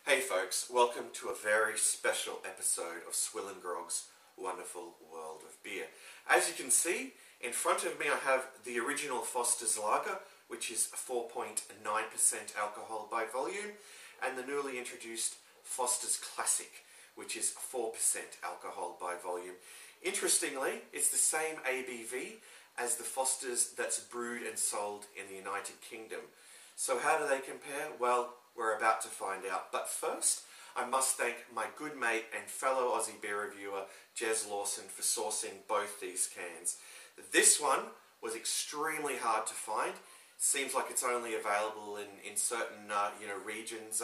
Hey folks, welcome to a very special episode of Swill and Grog's Wonderful World of Beer. As you can see, in front of me I have the original Foster's Lager, which is 4.9% alcohol by volume, and the newly introduced Foster's Classic, which is 4% alcohol by volume. Interestingly, it's the same ABV as the Foster's that's brewed and sold in the United Kingdom. So how do they compare? Well, we're about to find out. But first, I must thank my good mate and fellow Aussie beer reviewer, Lawson, for sourcing both these cans. This one was extremely hard to find. Seems like it's only available in certain regions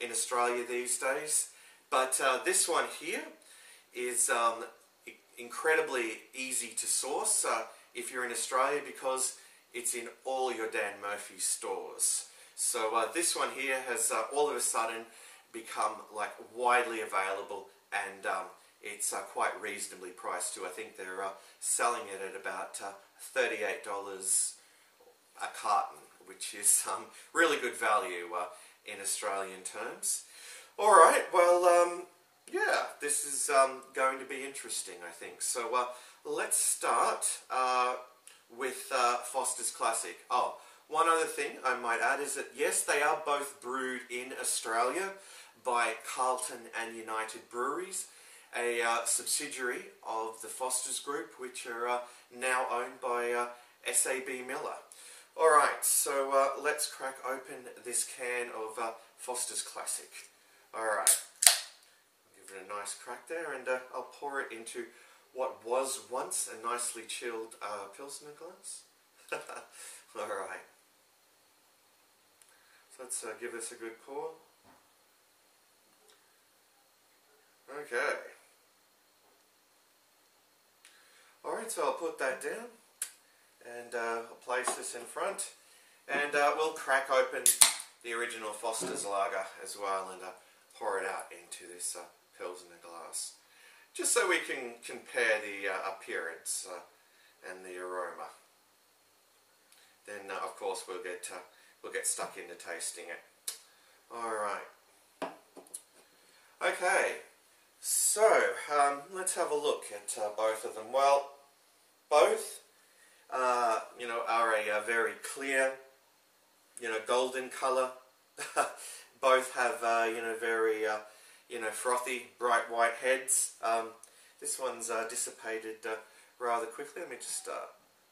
in Australia these days. But this one here is incredibly easy to source if you're in Australia, because it's in all your Dan Murphy stores. So this one here has all of a sudden become like widely available, and it's quite reasonably priced too. I think they're selling it at about $38 a carton, which is really good value in Australian terms. Alright, well yeah, this is going to be interesting, I think. So let's start with Foster's Classic. Oh, one other thing I might add is that yes, they are both brewed in Australia by Carlton United Breweries, a subsidiary of the Foster's Group, which are now owned by SAB Miller. Alright, so let's crack open this can of Foster's Classic. Alright, give it a nice crack there, and I'll pour it into what was once a nicely chilled Pilsner glass. Alright. So let's give this a good pour. Okay. Alright, so I'll put that down, and I'll place this in front, and we'll crack open the original Foster's Lager as well, and pour it out into this Pilsner glass, just so we can compare the appearance and the aroma. Then of course we'll get stuck into tasting it. Alright. Okay, so let's have a look at both of them. Well, both are a very clear, golden colour. Both have very frothy, bright white heads. This one's dissipated rather quickly. Let me just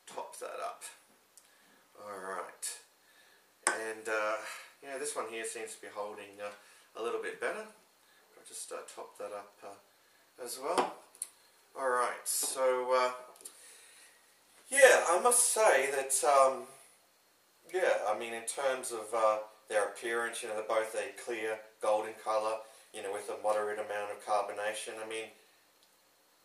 top that up. Alright, and yeah, this one here seems to be holding a little bit better. I'll just top that up as well. Alright, so yeah, I must say that yeah, I mean, in terms of their appearance, they're both a clear golden colour, with a moderate amount of carbonation. I mean,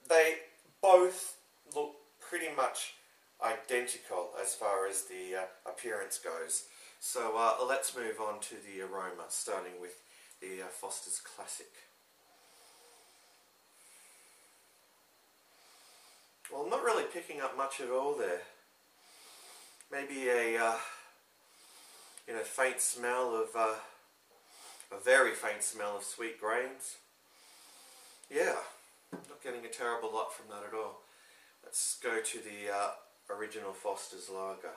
they both look pretty much identical as far as the appearance goes. So let's move on to the aroma, starting with the Foster's Classic. Well, I'm not really picking up much at all there. Maybe a faint smell of a very faint smell of sweet grains. Yeah, not getting a terrible lot from that at all. Let's go to the original Foster's Lager.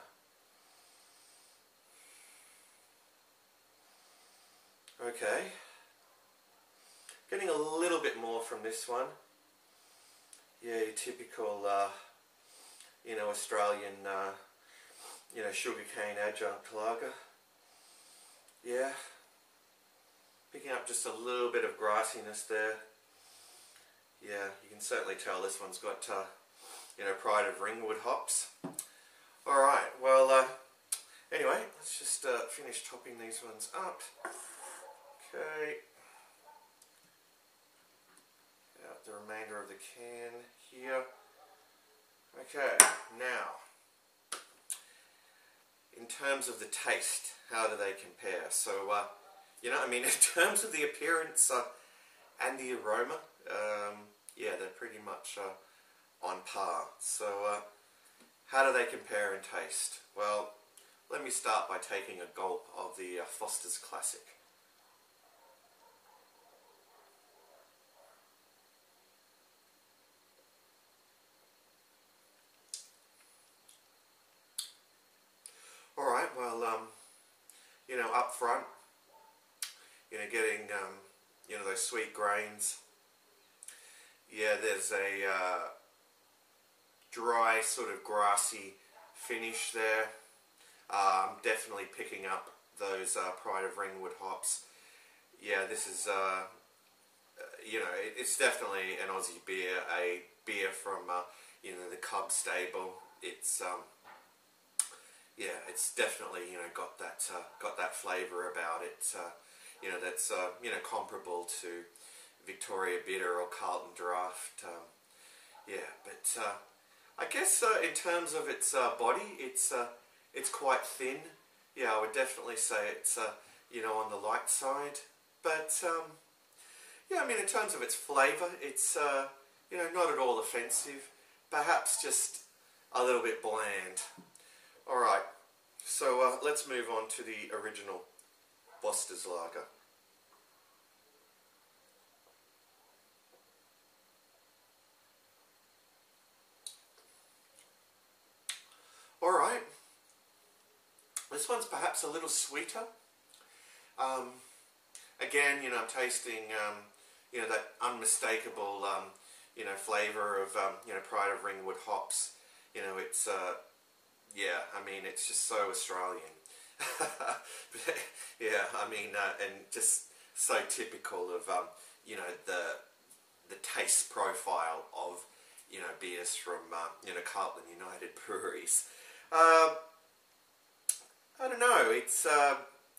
Okay, getting a little bit more from this one. Yeah, your typical, Australian, sugarcane adjunct lager. Yeah, picking up just a little bit of grassiness there. Yeah, you can certainly tell this one's got, Pride of Ringwood hops. Alright, well, anyway, let's just finish topping these ones up. Okay. Get out the remainder of the can here. Okay, now, in terms of the taste, how do they compare? So, in terms of the appearance and the aroma, yeah, they're pretty much on par. So, how do they compare in taste? Well, let me start by taking a gulp of the Foster's Classic. up front. You know, getting you know, those sweet grains. Yeah, there's a dry, sort of grassy finish there. I'm definitely picking up those Pride of Ringwood hops. Yeah, this is, you know, it's definitely an Aussie beer, a beer from, you know, the Cub stable. It's, yeah, it's definitely, you know, got that flavour about it. You know, that's, you know, comparable to Victoria Bitter or Carlton Draft. Yeah, but I guess in terms of its body, it's quite thin. Yeah, I would definitely say it's, you know, on the light side. But, yeah, I mean, in terms of its flavour, it's, you know, not at all offensive. Perhaps just a little bit bland. Alright, so let's move on to the original Foster's Lager. Alright, this one's perhaps a little sweeter. Again, you know, I'm tasting, you know, that unmistakable, you know, flavour of, you know, Pride of Ringwood hops. You know, it's, yeah, I mean, it's just so Australian. Yeah, I mean, and just so typical of, you know, the taste profile of, you know, beers from, you know, Carlton United Breweries. I don't know, it's,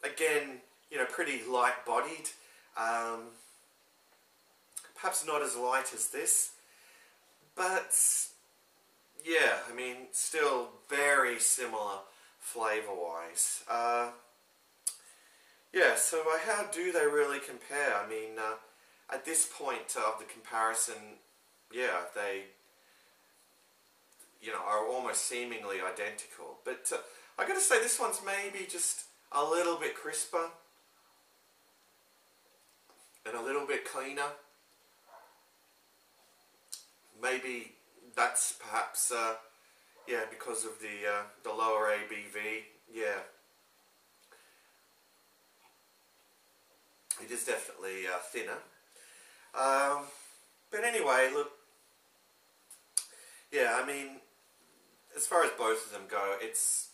again, you know, pretty light-bodied. Perhaps not as light as this, but yeah, I mean, still very similar flavour-wise. Yeah, so how do they really compare? I mean, at this point of the comparison, yeah, they, you know, are almost seemingly identical. But I got to say, this one's maybe just a little bit crisper and a little bit cleaner. Maybe that's perhaps, yeah, because of the lower ABV. Yeah, it is definitely thinner. But anyway, look, yeah, I mean, as far as both of them go, it's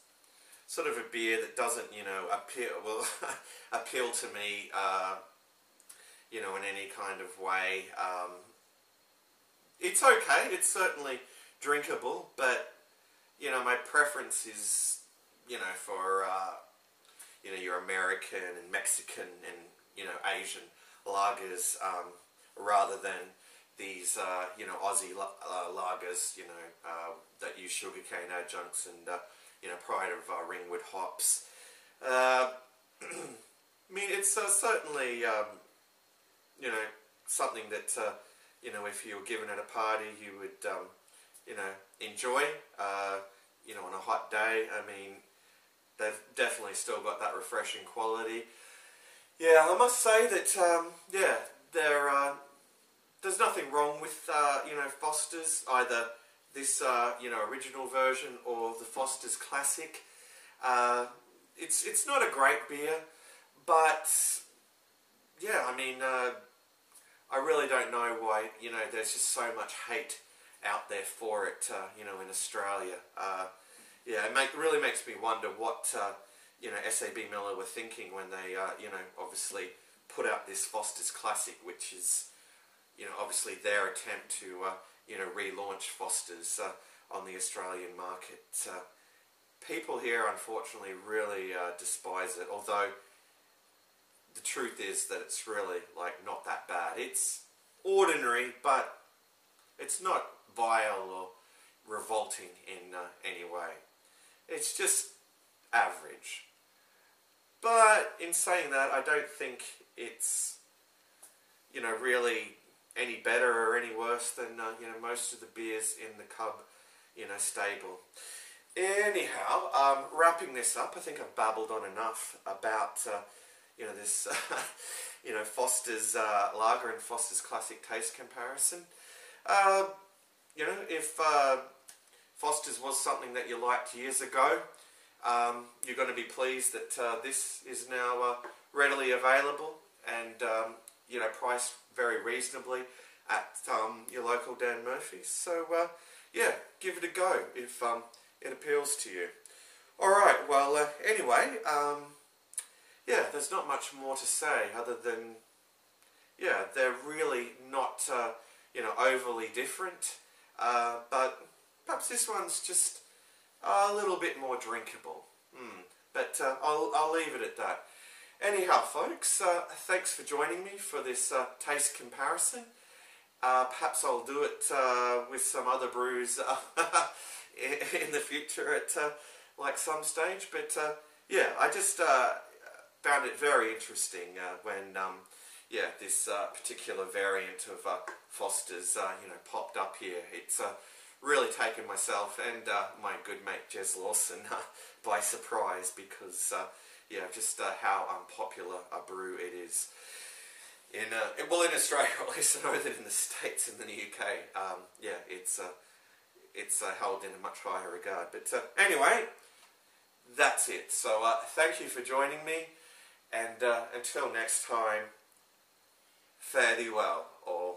sort of a beer that doesn't, you know, appeal to me, you know, in any kind of way. It's okay, it's certainly drinkable, but, you know, my preference is, you know, for, you know, your American and Mexican and, you know, Asian lagers, rather than these, you know, Aussie lagers, you know, that use sugarcane adjuncts and, you know, Pride of Ringwood hops. I mean, it's certainly, you know, something that, you know, if you were given at a party, you would, you know, enjoy, you know, on a hot day. I mean, they've definitely still got that refreshing quality. Yeah, I must say that, yeah, there's nothing wrong with, you know, Foster's, either this, you know, original version or the Foster's Classic. It's not a great beer, but, yeah, I mean, I really don't know why, you know, there's just so much hate out there for it, you know, in Australia. Yeah, it really makes me wonder what, you know, SAB Miller were thinking when they, you know, obviously put out this Foster's Classic, which is, you know, obviously their attempt to, you know, relaunch Foster's on the Australian market. People here, unfortunately, really despise it, although the truth is that it's really, like, not that bad. It's ordinary, but it's not vile or revolting in any way. It's just average. But in saying that, I don't think it's, you know, really any better or any worse than, you know, most of the beers in the Cub, you know, stable. Anyhow, wrapping this up, I think I've babbled on enough about, you know, this, you know, Foster's Lager and Foster's Classic taste comparison. You know, if Foster's was something that you liked years ago, you're going to be pleased that this is now readily available and priced very reasonably at your local Dan Murphy's. So yeah, give it a go if it appeals to you. Alright, well anyway, yeah, there's not much more to say other than, yeah, they're really not overly different, but perhaps this one's just a little bit more drinkable. But I'll leave it at that. Anyhow, folks, thanks for joining me for this taste comparison. Perhaps I'll do it with some other brews in the future at like some stage. But yeah, I just found it very interesting when this particular variant of Foster's popped up here. It's really taken myself and my good mate Jez Lawson by surprise because yeah, just how unpopular a brew it is in Australia, at least I know that in the States and in the UK, yeah, it's held in a much higher regard. But anyway, that's it. So thank you for joining me, and until next time, fare thee well, or